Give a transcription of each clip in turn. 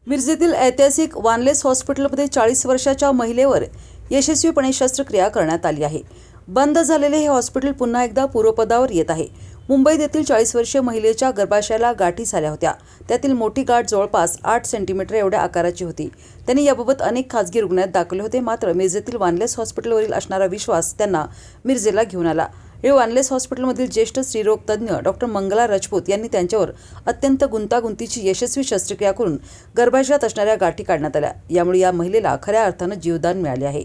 मिरजेतील ऐतिहासिक वानलेस हॉस्पिटलमध्ये 40 वर्षाच्या महिलेवर यशस्वीपणे शस्त्रक्रिया करण्यात आली आहे। बंद झालेले हे हॉस्पिटल पुन्हा एकदा पूर्वपदावर येत आहे। मुंबईत येथील 40 वर्षीय महिलेच्या गर्भाशयाला गाठी झाल्या होत्या। त्यातील मोठी गाठ जवळपास 8 सेंटीमीटर एवढ्या आकाराची होती। त्यांनी याबाबत अनेक खासगी रुग्णालयात दाखवले होते, मात्र मिरजेतील वानलेस हॉस्पिटलवरील असणारा विश्वास त्यांना मिरजेला घेऊन आला। हे वानलेस हॉस्पिटलमधील ज्येष्ठ स्त्रीरोग तज्ज्ञ डॉक्टर मंगला राजपूत यांनी त्यांच्यावर अत्यंत गुंतागुंतीची यशस्वी शस्त्रक्रिया करून गर्भाशयात असणाऱ्या गाठी काढण्यात आल्या। यामुळे या महिलेला खऱ्या अर्थानं जीवदान मिळाले आहे।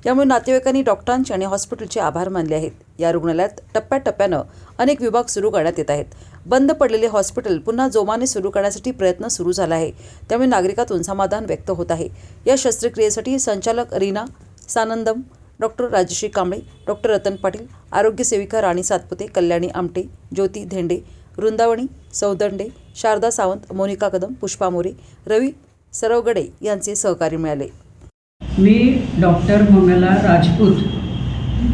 यामुळे नातेवाईकांनी डॉक्टरांचे आणि हॉस्पिटलचे आभार मानले आहेत। या रुग्णालयात टप्प्याटप्प्यानं अनेक विभाग सुरू करण्यात येत आहेत। बंद पडलेले हॉस्पिटल पुन्हा जोमाने सुरू करण्यासाठी प्रयत्न सुरू झाला आहे, त्यामुळे नागरिकातून समाधान व्यक्त होत आहे। या शस्त्रक्रियेसाठी संचालक रीना सानंदम, डॉक्टर राजश्री कांबळे, डॉक्टर रतन पाटील, आरोग्य सेविका राणी सातपुते, कल्याणी आमटे, ज्योती धेंडे, वृंदावणी सौदंडे, शारदा सावंत, मोनिका कदम, पुष्पा मोरे, रवी सरवगडे यांचे सहकार्य मिळाले। मी doctor Mangala Rajput,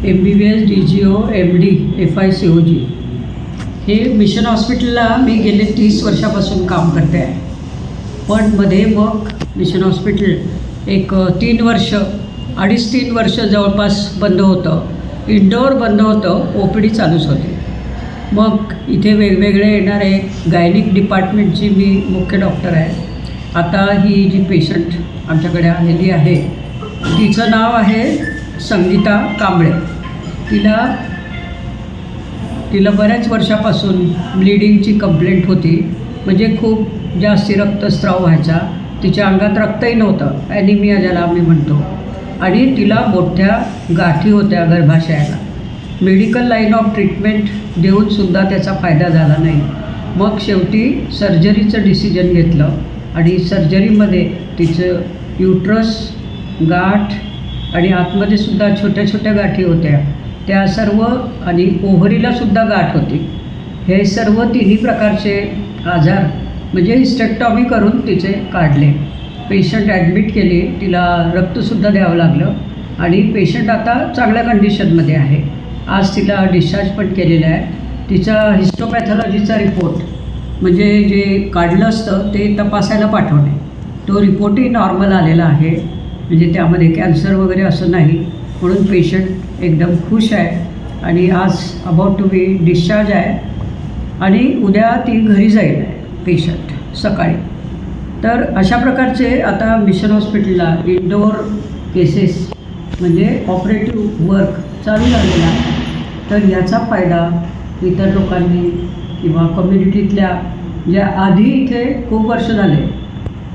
MBBS DGO MD FICOG हे मिशन हॉस्पिटलला मी गेले 30 वर्षापासून काम करते आहे। पण मध्ये मग मिशन हॉस्पिटल एक 3 वर्ष 2.5-3 वर्ष जवळपास बंद होतं। इंडोर बंद होतं, OPD चालूच होती। मग इथे वेगवेगळे येणारे गायनिक डिपार्टमेंटची मी मुख्य डॉक्टर आहे। आता ही जी पेशंट आमच्याकडे आलेली आहे तिचं नाव आहे संगीता कांबळे। तिला बऱ्याच वर्षापासून ब्लिडिंगची कंप्लेंट होती, म्हणजे खूप जास्ती रक्तस्राव व्हायचा, तिच्या अंगात रक्तही नव्हतं, ॲनिमिया ज्याला आम्ही म्हणतो, आणि तिला मोठ्या गाठी होत्या गर्भाशयाला। मेडिकल लाईन ऑफ ट्रीटमेंट देऊनसुद्धा त्याचा फायदा झाला नाही। मग शेवटी सर्जरीचं डिसिजन घेतलं आणि सर्जरीमध्ये तिचं युट्रस, गाठ आणि आतमध्ये सुद्धा छोट्या छोट्या गाठी होत्या त्या सर्व, आणि ओव्हरीलासुद्धा गाठ होती। हे सर्व तिन्ही प्रकारचे आजार म्हणजे हिस्टेक्टॉमी करून तिचे काढले। पेशंट ॲडमिट केली, तिला रक्तसुद्धा द्यावं लागलं आणि पेशंट आता चांगल्या कंडिशनमध्ये आहे। आज तिला डिस्चार्ज पण केलेला आहे। तिचा हिस्टोपॅथॉलॉजीचा रिपोर्ट म्हणजे जे काढलं असतं ते तपासायला पाठवणे, तो रिपोर्टही नॉर्मल आलेला आहे, म्हणजे त्यामध्ये कॅन्सर वगैरे असं नाही, म्हणून पेशंट एकदम खुश आहे आणि आज अबाउट टू बी डिस्चार्ज आहे आणि उद्या ती घरी जाईल पेशंट सकाळी। तर अशा प्रकारचे आता मिशन हॉस्पिटलला इंडोर केसेस म्हणजे ऑपरेटिव्ह वर्क चालू झालेला आहे। तर याचा फायदा इतर लोकांनी किंवा कम्युनिटीतल्या ज्या आधी इथे खूप वर्ष झाले,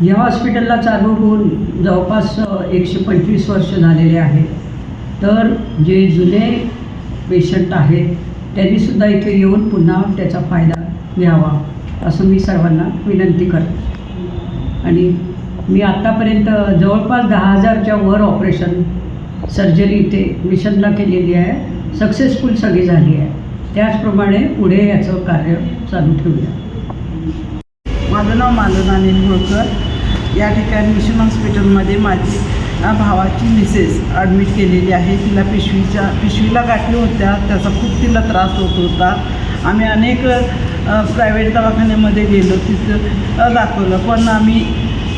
या हॉस्पिटलला चालू होऊन जवळपास 125 वर्ष झालेले आहे। तर जे जुने पेशंट आहेत त्यांनीसुद्धा इथे येऊन पुन्हा त्याचा फायदा घ्यावा असं मी सर्वांना विनंती करते। आणि मी आत्तापर्यंत जवळपास 10,000च्या वर ऑपरेशन सर्जरी इथे मिशनला केलेली आहे, सक्सेसफुल सगळी झाली आहे। त्याचप्रमाणे पुढे याचं कार्य चालू ठेवूया। माझं नाव मालना निलगोळकर। या ठिकाणी मिशन हॉस्पिटलमध्ये माझी भावाची मिसेस ॲडमिट केलेली आहे। तिला पिशवीला गाठी होत्या, त्याचा खूप तिला त्रास होत होता। आम्ही अनेक प्रायव्हेट दवाखान्यामध्ये गेलो, तिथं दाखवलं, पण आम्ही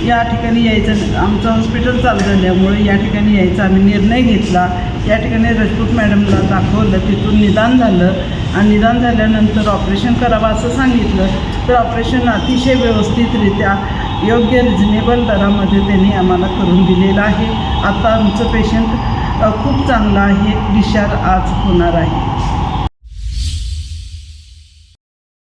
या ठिकाणी यायचं, आमचं हॉस्पिटल चालू झाल्यामुळे या ठिकाणी यायचा आम्ही निर्णय घेतला। या ठिकाणी राजपूत मॅडमला दाखवलं, तिथून निदान झालं आणि निदान झाल्यानंतर ऑपरेशन करावं असं सांगितलं। तर ऑपरेशन अतिशय व्यवस्थितरित्या योग्य रिजनेबल दरामध्ये त्यांनी आम्हाला करून दिलेलं आहे। आता आमचं पेशंट खूप चांगलं आहे, डिस्चार्ज आज होणार आहे।